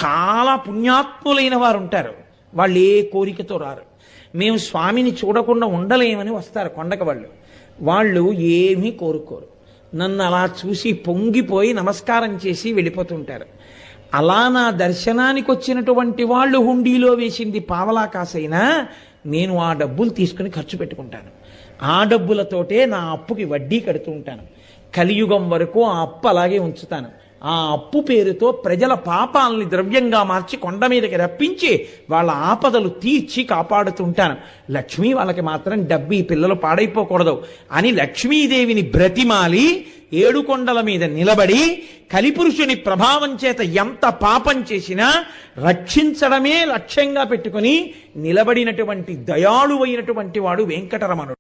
చాలా పుణ్యాత్ములైన వారు ఉంటారు. వాళ్ళు ఏ కోరికతో రారు. మేము స్వామిని చూడకుండా ఉండలేమని వస్తారు కొండక వాళ్ళు. వాళ్ళు ఏమీ కోరుకోరు. నన్ను అలా చూసి పొంగిపోయి నమస్కారం చేసి వెళ్ళిపోతుంటారు. అలా నా దర్శనానికి వచ్చినటువంటి వాళ్ళు హుండీలో వేసింది పావలా కాసైనా నేను ఆ డబ్బులు తీసుకుని ఖర్చు పెట్టుకుంటాను. ఆ డబ్బులతోటే నా అప్పుకి వడ్డీ కడుతూ ఉంటాను. కలియుగం వరకు ఆ అప్పు అలాగే ఉంచుతాను. ఆ అప్పు పేరుతో ప్రజల పాపాలని ద్రవ్యంగా మార్చి కొండ మీదకి రప్పించి వాళ్ళ ఆపదలు తీర్చి కాపాడుతుంటాను. లక్ష్మీ వాళ్ళకి మాత్రం డబ్బు పిల్లలు పాడైపోకూడదు అని లక్ష్మీదేవిని బ్రతిమాలి ఏడుకొండల మీద నిలబడి కలిపురుషుని ప్రభావం చేత ఎంత పాపం చేసినా రక్షించడమే లక్ష్యంగా పెట్టుకుని నిలబడినటువంటి దయాళువైనటువంటి వాడు వెంకటరమణుడు.